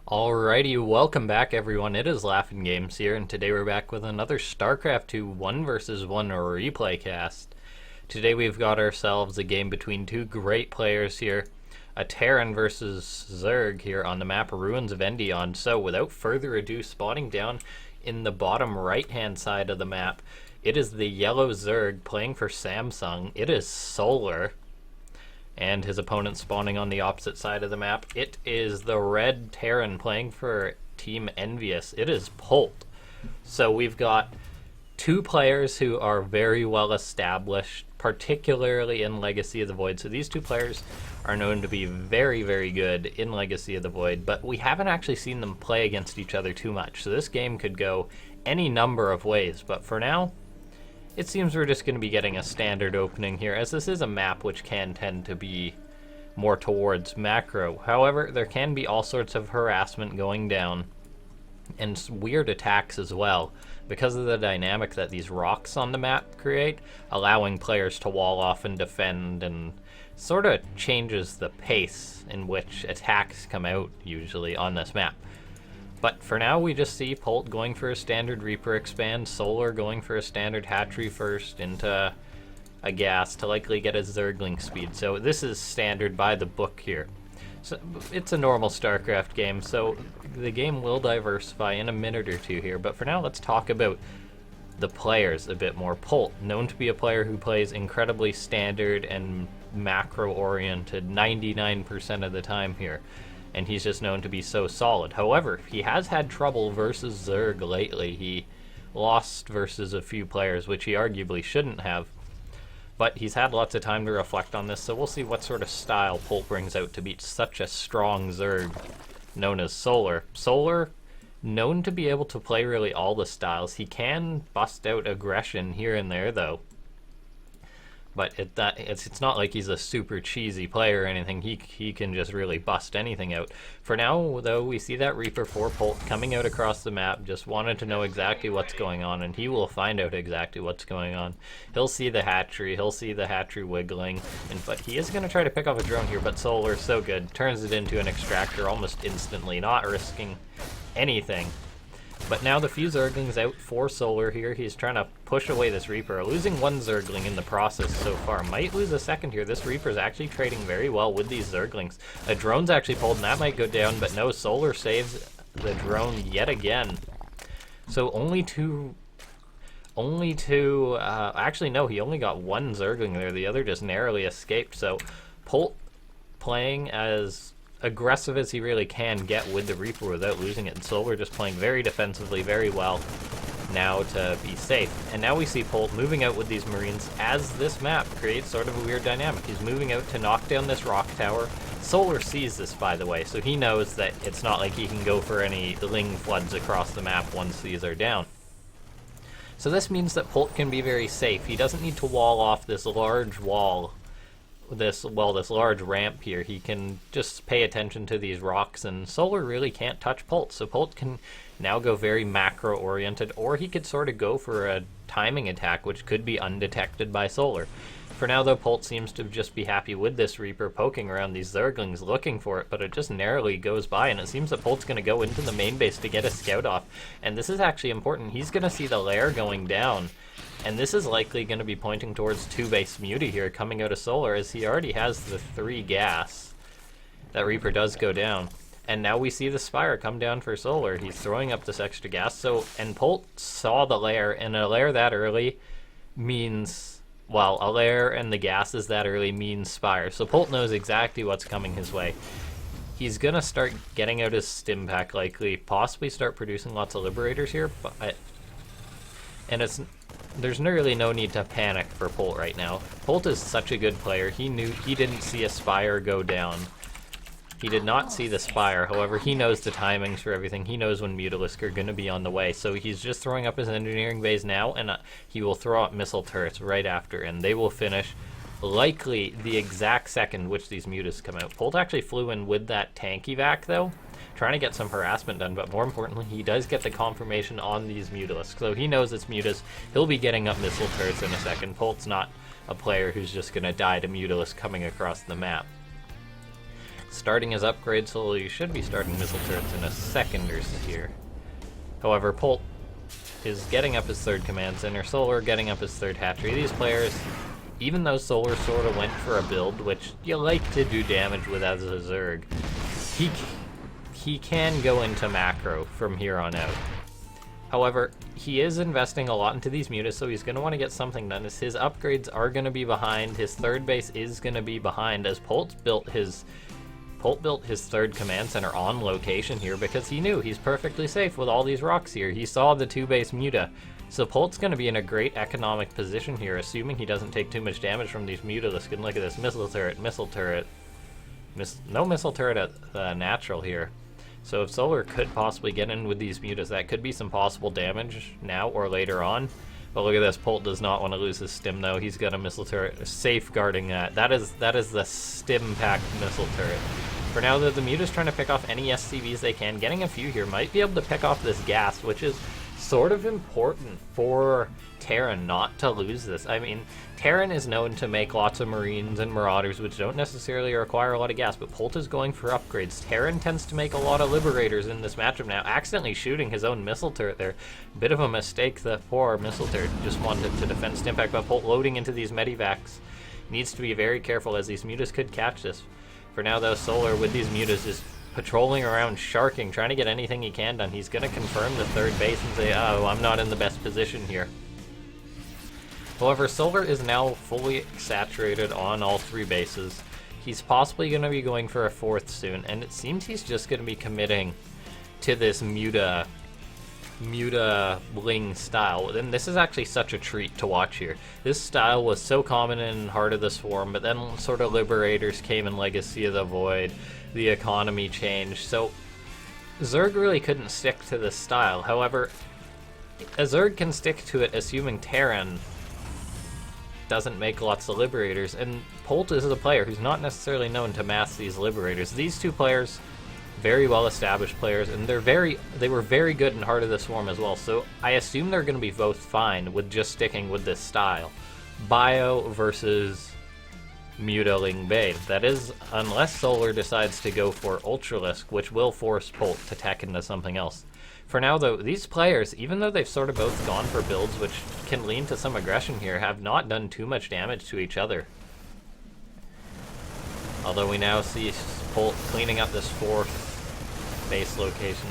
Alrighty, welcome back everyone. It is LaughNgamez here, and today we're back with another Starcraft 2 1 vs 1 replay cast. Today we've got ourselves a game between two great players here, a Terran versus Zerg here on the map Ruins of Endion. So without further ado, spawning down in the bottom right hand side of the map, it is the yellow Zerg playing for Samsung. It is Solar. And his opponent spawning on the opposite side of the map. It is the red Terran playing for Team Envious. It is Polt. So we've got two players who are very well established, particularly in Legacy of the Void. So these two players are known to be very, very good in Legacy of the Void, but we haven't actually seen them play against each other too much. So this game could go any number of ways, but for now, it seems we're just going to be getting a standard opening here, as this is a map which can tend to be more towards macro. However, there can be all sorts of harassment going down, and weird attacks as well, because of the dynamic that these rocks on the map create, allowing players to wall off and defend, and sort of changes the pace in which attacks come out, usually, on this map. But for now, we just see Polt going for a standard Reaper expand, Solar going for a standard hatchery first into a gas to likely get a Zergling speed. So this is standard by the book here. So it's a normal StarCraft game, so the game will diversify in a minute or two here. But for now, let's talk about the players a bit more. Polt, known to be a player who plays incredibly standard and macro-oriented 99% of the time here. And he's just known to be so solid. However, he has had trouble versus Zerg lately. He lost versus a few players, which he arguably shouldn't have. But he's had lots of time to reflect on this, so we'll see what sort of style Polt brings out to beat such a strong Zerg known as Solar. Solar, known to be able to play really all the styles. He can bust out aggression here and there, though. But it's not like he's a super cheesy player or anything. He can just really bust anything out. For now, though, we see that Reaper 4 Polt coming out across the map, just wanted to know exactly what's going on, and he will find out exactly what's going on. He'll see the hatchery wiggling, but he is going to try to pick off a drone here, but Solar's so good. Turns it into an extractor almost instantly, not risking anything. But now the few Zerglings out for Solar here. He's trying to push away this Reaper. Losing one Zergling in the process so far. Might lose a second here. This Reaper's actually trading very well with these Zerglings. A drone's actually pulled, and that might go down, but no, Solar saves the drone yet again. So only two, actually no, he only got one Zergling there. The other just narrowly escaped. So Polt playing as aggressive as he really can get with the Reaper without losing it, and Solar just playing very defensively, very well now to be safe. And now we see Polt moving out with these Marines as this map creates sort of a weird dynamic. He's moving out to knock down this rock tower. Solar sees this, by the way, so he knows that it's not like he can go for any Ling floods across the map once these are down. So this means that Polt can be very safe. He doesn't need to wall off this large wall, this large ramp here. He can just pay attention to these rocks, and Solar really can't touch Polt. So Polt can now go very macro oriented, or he could sort of go for a timing attack which could be undetected by Solar. For now though, Polt seems to just be happy with this Reaper poking around these Zerglings looking for it, but it just narrowly goes by, and it seems that Polt's going to go into the main base to get a scout off. And this is actually important. He's going to see the lair going down, and this is likely going to be pointing towards 2-base Muty here coming out of Solar, as he already has the 3 gas. That Reaper does go down. And now we see the Spire come down for Solar. He's throwing up this extra gas. And Polt saw the lair, and a lair that early means, well, a lair and the gases that early means Spire. So Polt knows exactly what's coming his way. He's going to start getting out his stim pack likely, possibly start producing lots of Liberators here, there's really no need to panic for Polt right now. Polt is such a good player. He didn't see a Spire go down. He did not see the Spire. However, he knows the timings for everything. He knows when Mutalisk are going to be on the way. So he's just throwing up his engineering bays now, and he will throw up missile turrets right after, and they will finish likely the exact second which these Mutas come out. Polt actually flew in with that tank evac, though, trying to get some harassment done, but more importantly, he does get the confirmation on these Mutalisks. So he knows it's Mutas. He'll be getting up missile turrets in a second. Polt's not a player who's just going to die to Mutalisk coming across the map. starting his upgrade slowly. You should be starting missile turrets in a second or so here. However, Polt is getting up his third command center, Solar getting up his third hatchery. These players, even though Solar sort of went for a build, which you like to do damage with as a Zerg, he can go into macro from here on out. However, he is investing a lot into these mutas, so he's going to want to get something done. As his upgrades are going to be behind, his third base is going to be behind, as Polt built his third command center on location here because he knew he's perfectly safe with all these rocks here. He saw the 2-base muta. So Polt's going to be in a great economic position here, assuming he doesn't take too much damage from these mutalisks. And look at this, missile turret, no missile turret at natural here. So if Solar could possibly get in with these mutas, that could be some possible damage now or later on. But look at this, Polt does not want to lose his stim though. He's got a missile turret safeguarding that. That is the stim-packed missile turret. For now though, the muta's trying to pick off any SCVs they can. Getting a few here might be able to pick off this gas, which is sort of important for Terran not to lose this. I mean, Terran is known to make lots of Marines and Marauders, which don't necessarily require a lot of gas, but Polt is going for upgrades. Terran tends to make a lot of Liberators in this matchup now, accidentally shooting his own missile turret there. Bit of a mistake, the poor missile turret just wanted to defend Stimpack, but Polt loading into these medivacs needs to be very careful as these mutas could catch this. For now though, Solar with these mutas is patrolling around, sharking, trying to get anything he can done. He's going to confirm the third base and say, oh, I'm not in the best position here. However, Solar is now fully saturated on all 3 bases. He's possibly going to be going for a 4th soon, and it seems he's just going to be committing to this muta bling style. And this is actually such a treat to watch here. This style was so common in Heart of the Swarm, but then sort of Liberators came in Legacy of the Void. The economy changed, so Zerg really couldn't stick to this style. However, a Zerg can stick to it assuming Terran doesn't make lots of Liberators, and Polt is a player who's not necessarily known to mass these Liberators. These two players, very well established players, and they were very good in Heart of the Swarm as well, so I assume they're going to be both fine with just sticking with this style. Bio versus Mutaling Bane. That is, unless Solar decides to go for Ultralisk, which will force Polt to tech into something else. For now though, these players, even though they've sort of both gone for builds which can lean to some aggression here, have not done too much damage to each other. Although we now see Polt cleaning up this 4th base location.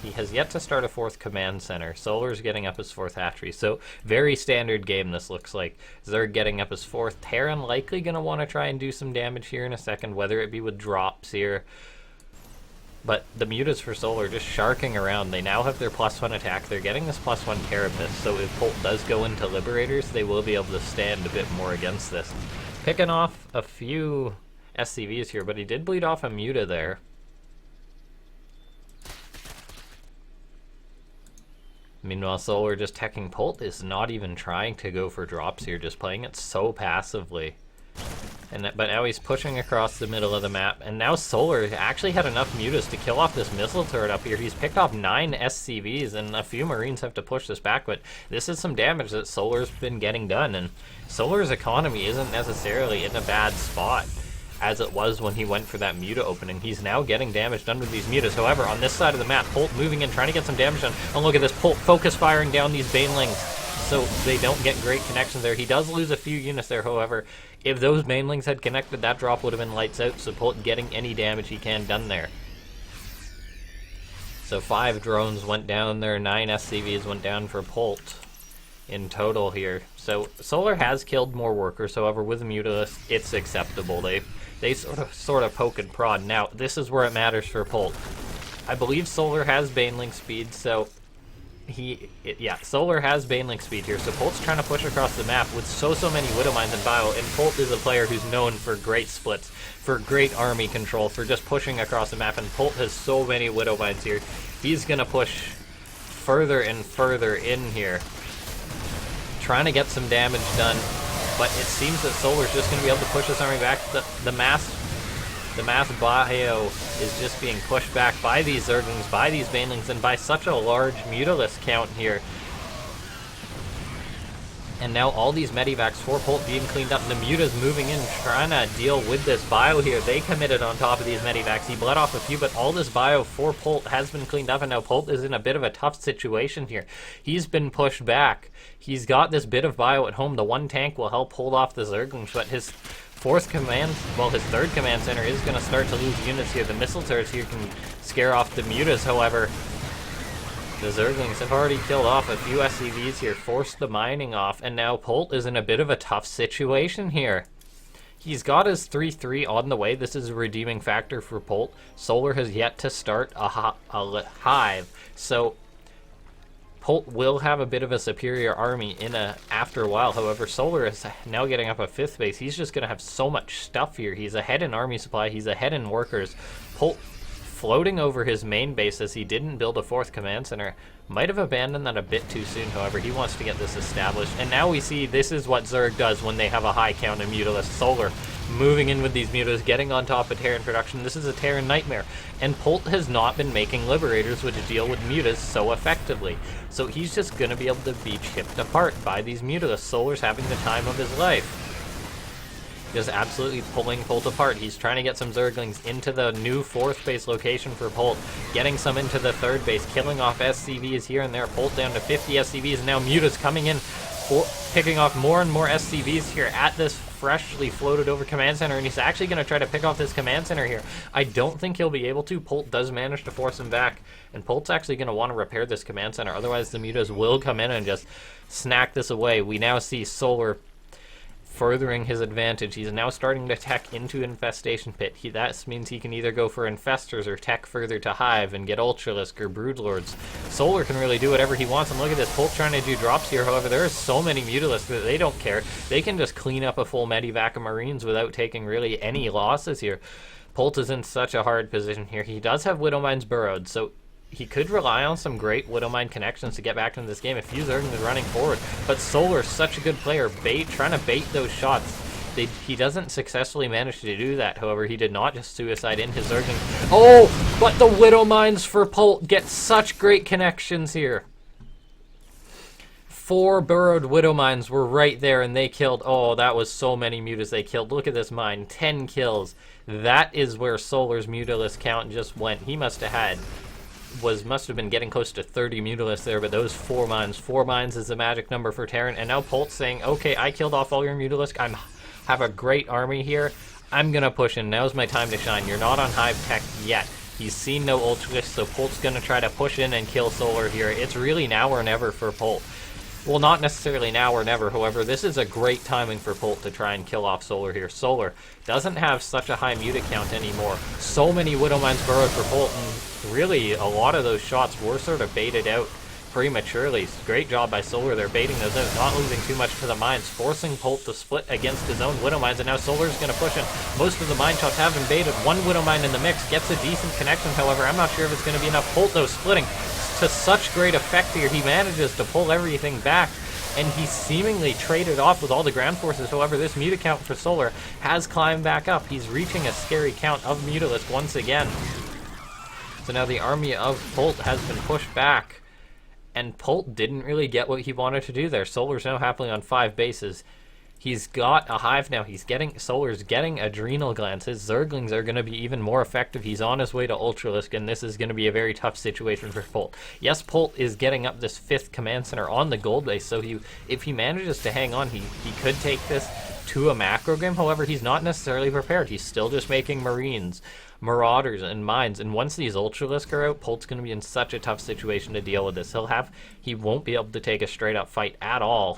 He has yet to start a 4th command center. Solar's getting up his 4th hatchery, so very standard game this looks like. Zerg getting up his 4th. Terran likely going to want to try and do some damage here in a second, whether it be with drops here. But the mutas for Solar just sharking around. They now have their +1 attack. They're getting this +1 Carapace, so if Polt does go into Liberators, they will be able to stand a bit more against this. Picking off a few SCVs here, but he did bleed off a muta there. Meanwhile, Solar just teching Polt is not even trying to go for drops here, just playing it so passively. But now he's pushing across the middle of the map, and now Solar actually had enough mutas to kill off this missile turret up here. He's picked off 9 SCVs, and a few Marines have to push this back, but this is some damage that Solar's been getting done, and Solar's economy isn't necessarily in a bad spot as it was when he went for that muta opening. He's now getting damage done with these mutas. However, on this side of the map, Polt moving in, trying to get some damage done. And look at this, Polt focus firing down these Banelings so they don't get great connections there. He does lose a few units there, however. If those Banelings had connected, that drop would have been lights out, so Polt getting any damage he can done there. So 5 drones went down there, 9 SCVs went down for Polt in total here. So Solar has killed more workers, however, with Mutalisk, it's acceptable. They sort of poke and prod. Now, this is where it matters for Polt. I believe Solar has Baneling speed, so Solar has Baneling speed here, so Polt's trying to push across the map with so many Widow Mines and Bio, and Polt is a player who's known for great splits, for great army control, for just pushing across the map, and Polt has so many Widow Mines here. He's gonna push further and further in here, trying to get some damage done, but it seems that Solar's just gonna be able to push this army back. The mass bio is just being pushed back by these Zerglings, by these Banelings, and by such a large Mutalisk count here. And now all these medivacs for Polt being cleaned up. The Muta's moving in, trying to deal with this bio here. They committed on top of these medivacs. He bled off a few, but all this bio for Polt has been cleaned up, and now Polt is in a bit of a tough situation here. He's been pushed back. He's got this bit of bio at home. The one tank will help hold off the Zerglings, but his his third command center is going to start to lose units here. The missile turrets here can scare off the Mutas, however. The Zerglings have already killed off a few SCVs here, forced the mining off, and now Polt is in a bit of a tough situation here. He's got his 3-3 on the way. This is a redeeming factor for Polt. Solar has yet to start a hive, so Polt will have a bit of a superior army after a while. However, Solar is now getting up a 5th base. He's just going to have so much stuff here. He's ahead in army supply. He's ahead in workers. Polt floating over his main base as he didn't build a 4th command center. Might have abandoned that a bit too soon, however. He wants to get this established. And now we see this is what Zerg does when they have a high count of Mutalist. Solar moving in with these Mutas, getting on top of Terran production. This is a Terran nightmare. And Polt has not been making Liberators which deal with Mutas so effectively. So he's just going to be able to be chipped apart by these Mutalists. Solar's having the time of his life. Just absolutely pulling Polt apart. He's trying to get some Zerglings into the new 4th base location for Polt, getting some into the 3rd base, killing off SCVs here and there. Polt down to 50 SCVs, and now Mutas coming in, picking off more and more SCVs here at this freshly floated over command center, and he's actually going to try to pick off this command center here. I don't think he'll be able to. Polt does manage to force him back, and Polt's actually going to want to repair this command center, otherwise the Mutas will come in and just snack this away. We now see Solar furthering his advantage. He's now starting to tech into Infestation Pit. That means he can either go for Infestors or tech further to Hive and get Ultralisk or Broodlords. Solar can really do whatever he wants, and look at this, Polt trying to do drops here. However, there are so many Mutalisks that they don't care. They can just clean up a full medivac of Marines without taking really any losses here. Polt is in such a hard position here. He does have Widowmines burrowed, so he could rely on some great Widowmine connections to get back into this game. A few Zerglings is running forward, but Solar is such a good player, trying to bait those shots. He doesn't successfully manage to do that. However, he did not just suicide in his Zerglings. Oh, but the Widowmines for Polt get such great connections here. 4 burrowed Widowmines were right there, and they killed. Oh, that was so many Mutas they killed. Look at this mine, 10 kills. That is where Solar's Mutalist count just went. He must have been getting close to 30 Mutalists there, but those 4 mines is the magic number for Terran. And now Polt's saying, okay, I killed off all your Mutalisk. I have a great army here. I'm gonna push in. Now's my time to shine. You're not on Hive Tech yet. He's seen no Ultralisk, so Polt's gonna try to push in and kill Solar here. It's really now or never for Polt. Well, not necessarily now or never, however, this is a great timing for Polt to try and kill off Solar here. Solar doesn't have such a high muta count anymore. So many Widowmines burrowed for Polt, and really a lot of those shots were sort of baited out prematurely. Great job by Solar there, baiting those out, not losing too much to the mines, forcing Polt to split against his own Widowmines, and now Solar's going to push in. Most of the mine shots have been baited. One Widowmine in the mix gets a decent connection, however, I'm not sure if it's going to be enough. Polt, though, splitting to such great effect here. He manages to pull everything back, and he's seemingly traded off with all the ground forces. However, this muta count for Solar has climbed back up. He's reaching a scary count of Mutalisk once again. So now the army of Polt has been pushed back, and Polt didn't really get what he wanted to do there. Solar's now happily on 5 bases. He's got a hive now. Solar's getting adrenal glands. His Zerglings are going to be even more effective. He's on his way to Ultralisk, and this is going to be a very tough situation for Polt. Yes, Polt is getting up this 5th command center on the gold base, so if he manages to hang on, he could take this to a macro game. However, he's not necessarily prepared. He's still just making Marines, Marauders, and Mines, and once these Ultralisk are out, Polt's going to be in such a tough situation to deal with this. He won't be able to take a straight up fight at all.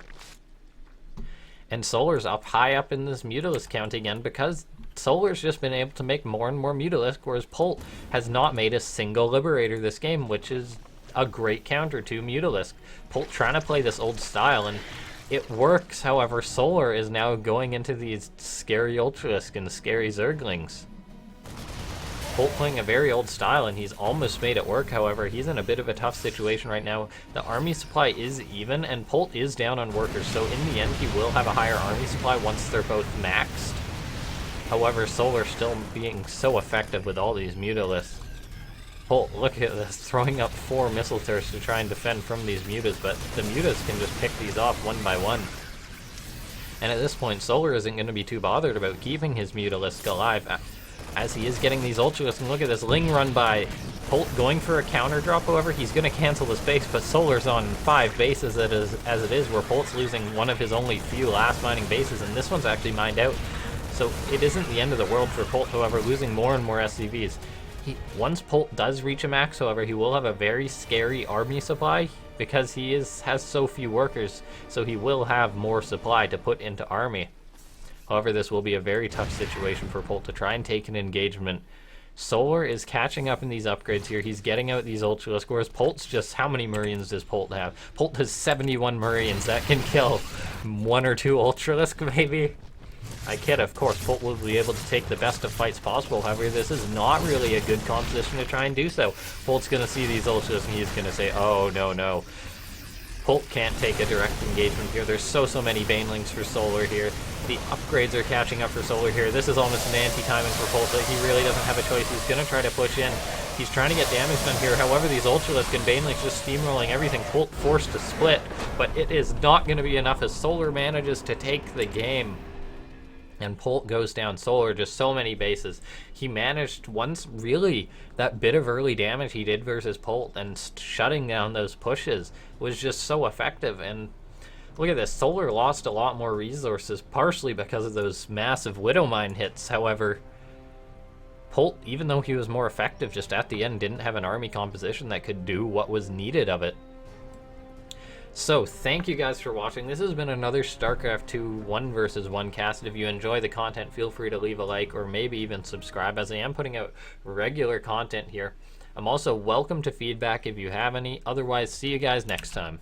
And Solar's up high up in this Mutalisk count again because Solar's just been able to make more and more Mutalisk, whereas Polt has not made a single Liberator this game, which is a great counter to Mutalisk. Polt trying to play this old style, and it works. However, Solar is now going into these scary Ultralisk and scary Zerglings. Polt playing a very old style, and he's almost made it work. However, he's in a bit of a tough situation right now. The army supply is even, and Polt is down on workers, so in the end he will have a higher army supply once they're both maxed. However, Solar still being so effective with all these Mutalisks. Polt, look at this, throwing up 4 missile turrets to try and defend from these Mutas, but the Mutas can just pick these off one by one. And at this point, Solar isn't going to be too bothered about keeping his Mutalisk alive, as he is getting these Ultralisks. And look at this Ling run by. Polt going for a counter drop, however, he's going to cancel this base, but Solar's on 5 bases as it is, where Polt's losing one of his only few last mining bases, and this one's actually mined out. So it isn't the end of the world for Polt, however, losing more and more SCVs. Once Polt does reach a max, however, he will have a very scary army supply, because he has so few workers, so he will have more supply to put into army. However, this will be a very tough situation for Polt to try and take an engagement. Solar is catching up in these upgrades here. He's getting out these Ultralisks, whereas Polt's just... How many Marines does Polt have? Polt has 71 Marines. That can kill 1 or 2 Ultralisks, maybe? I kid, of course. Polt will be able to take the best of fights possible. However, this is not really a good composition to try and do so. Polt's going to see these Ultralisks and he's going to say, oh, no, no. Polt can't take a direct engagement here. There's so many Banelings for Solar here. The upgrades are catching up for Solar here. This is almost an anti-timing for Polt. He really doesn't have a choice. He's going to try to push in. He's trying to get damage done here. However, these Ultralisks and Banelings just steamrolling everything. Polt forced to split, but it is not going to be enough as Solar manages to take the game. And Polt goes down. Solar, just so many bases. He managed once, really, that bit of early damage he did versus Polt, and shutting down those pushes was just so effective. And look at this, Solar lost a lot more resources, partially because of those massive Widow Mine hits. However, Polt, even though he was more effective just at the end, didn't have an army composition that could do what was needed of it. So, thank you guys for watching. This has been another StarCraft 2 1 vs 1 cast. If you enjoy the content, feel free to leave a like or maybe even subscribe, as I am putting out regular content here. I'm also welcome to feedback if you have any. Otherwise, see you guys next time.